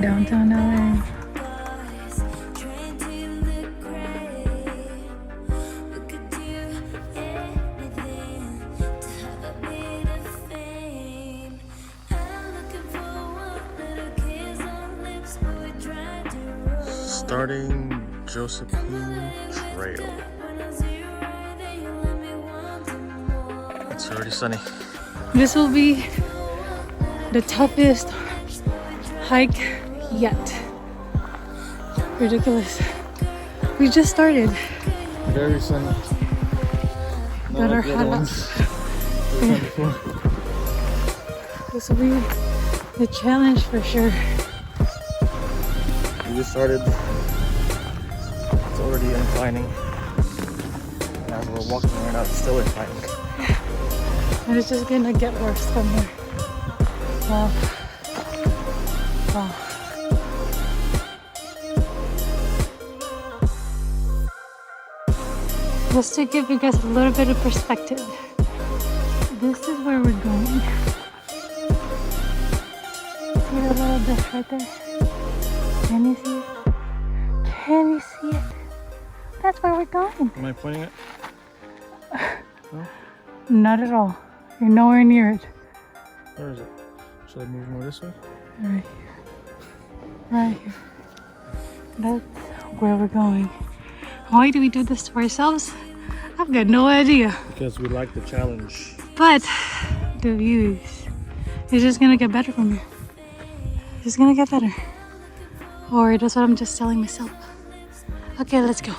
downtown LA. Starting Josephine Trail. It's already sunny. This will be the toughest hike yet. Ridiculous. We just started. Very sunny. Got our hat up. This will be the challenge for sure. We just started. It's already inclining. And as we're walking right now, it's still inclining. And it's just gonna get worse from here. Wow. Wow. Just to give you guys a little bit of perspective, this is where we're going. See the little dish right there? Can you see it? Can you see it? That's where we're going. Am I pointing it? No? Not at all. You're nowhere near it. Where is it? Should I move more this way? Right here. Right here. That's where we're going. Why do we do this to ourselves? I've got no idea. Because we like the challenge. But the views, it's just gonna get better from here. It's gonna get better. Or that's what I'm just telling myself. Okay, let's go.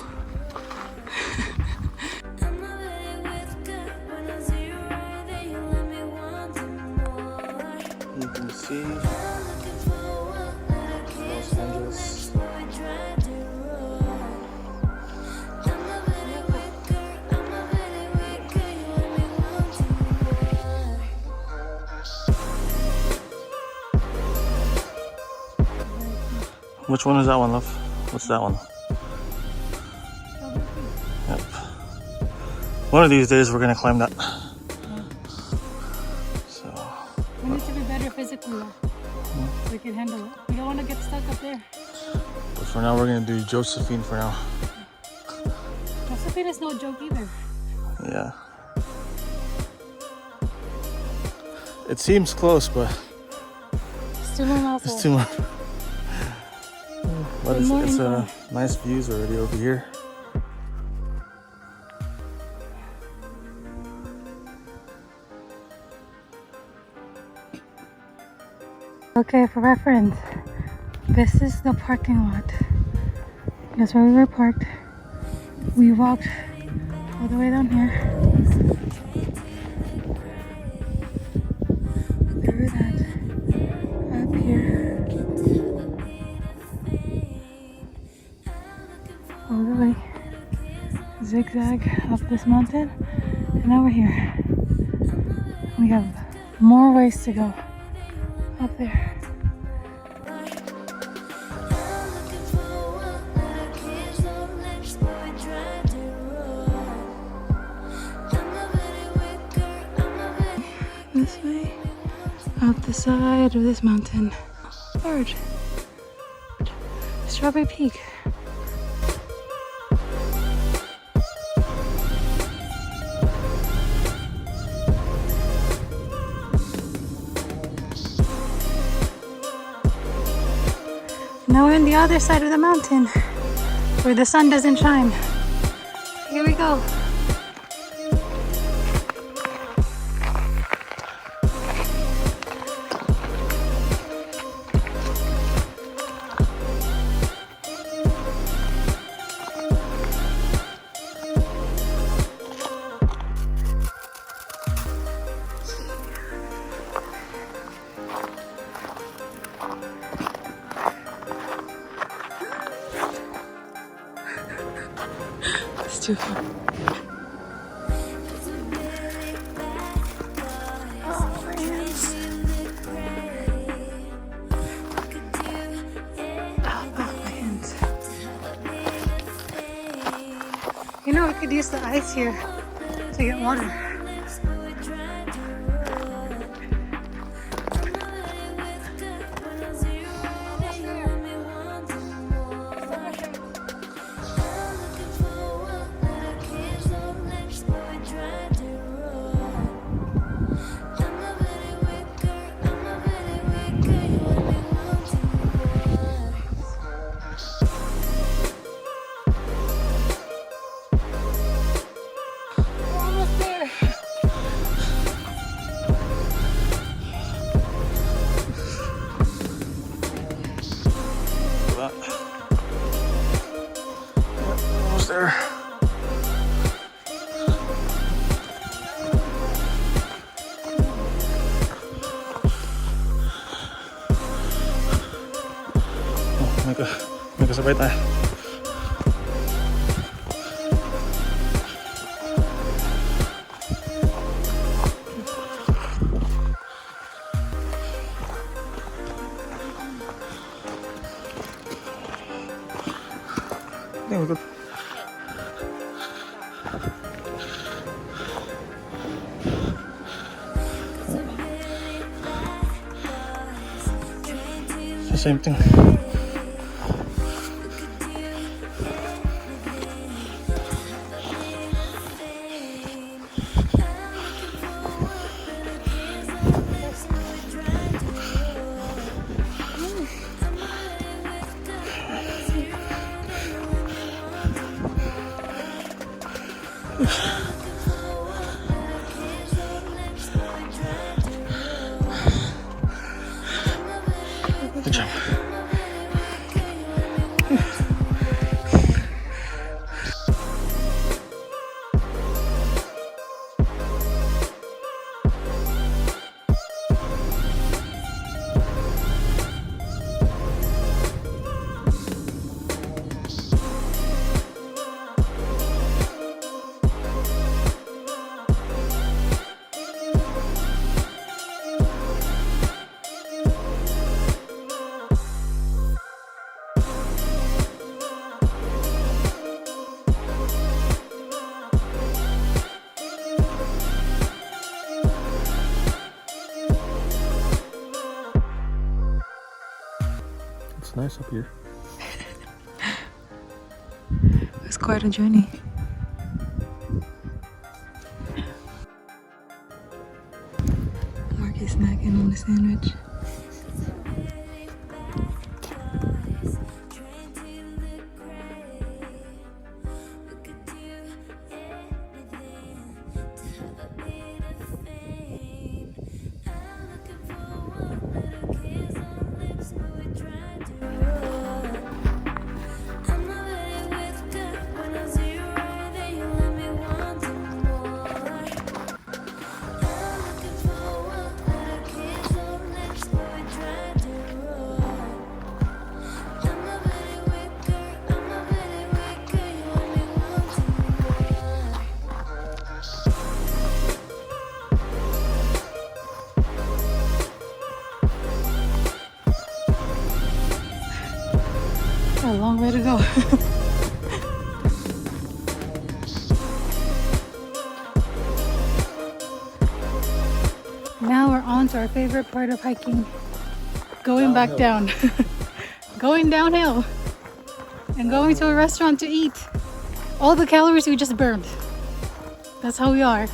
You can see Los Angeles. Which one is that one, love? What's that one? Yep. One of these days we're gonna climb that. So We need to be better physically though. We can handle it. We don't want to get stuck up there. but for now we're gonna do Josephine for now. Josephine is no joke either. Yeah. It seems close, but It's too long it's too much. But More it's incline. nice views already over here. Okay, for reference, this is the parking lot. That's where we were parked. We walked all the way down here. Through that, up here. All the way, zigzag up this mountain, and now we're here. We have more ways to go up there. This way, up the side of this mountain. Bird. Strawberry Peak. Now we're on the other side of the mountain where the sun doesn't shine. Here we go. It's too fun. Oh, my hands. Oh, my hands. You know, we could use the ice here to get water. sabay tayo. Yeah, we're good. It's the same thing. Good job. It's nice up here. It's quite a journey. Mark is snacking on the sandwich. A long way to go. Now we're on to our favorite part of hiking. Going back down. Going downhill. And going to a restaurant to eat. All the calories we just burned. That's how we are.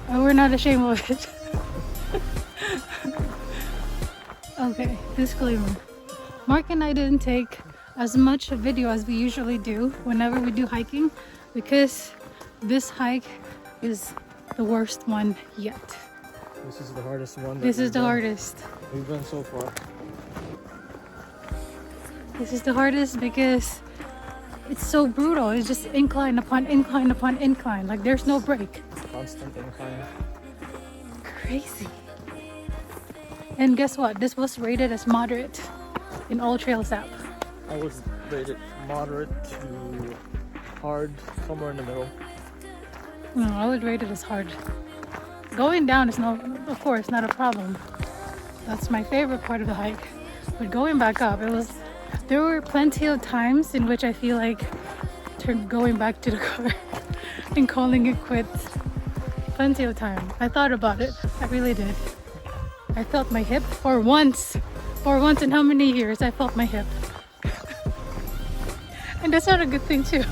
And we're not ashamed of it. Okay, disclaimer. Mark and I didn't take as much video as we usually do whenever we do hiking because this hike is the worst one yet. This is the hardest one. This is the hardest. We've done so far. This is the hardest because it's so brutal. It's just incline upon incline upon incline. Like there's no break. Constant incline. Crazy. And guess what? This was rated as moderate in All Trails app. I was rated moderate to hard, somewhere in the middle. No, I would rate it as hard. Going down is no, of course, not a problem. That's my favorite part of the hike. But going back up, there were plenty of times in which I feel like going back to the car and calling it quits. Plenty of time. I thought about it. I really did. I felt my hip for once in how many years I felt my hip. And that's not a good thing too.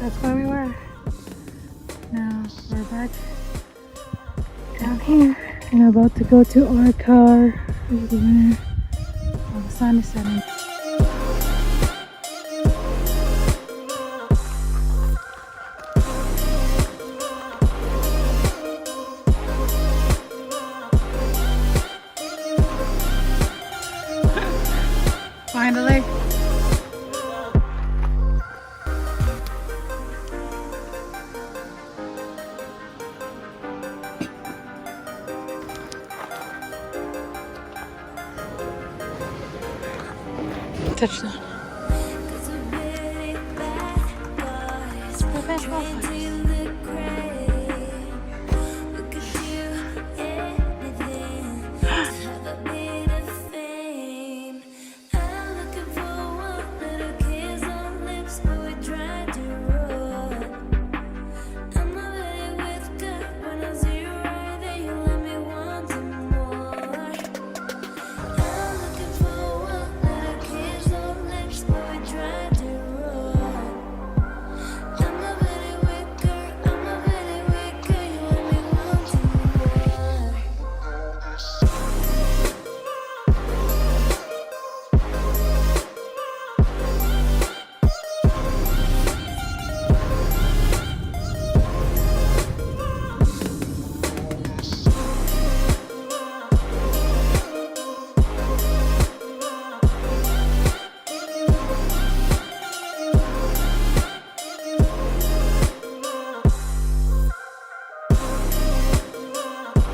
That's where we were. Now we're back down here and about to go to our car. Over there. Oh, the sun is setting. Finally. Touchdown.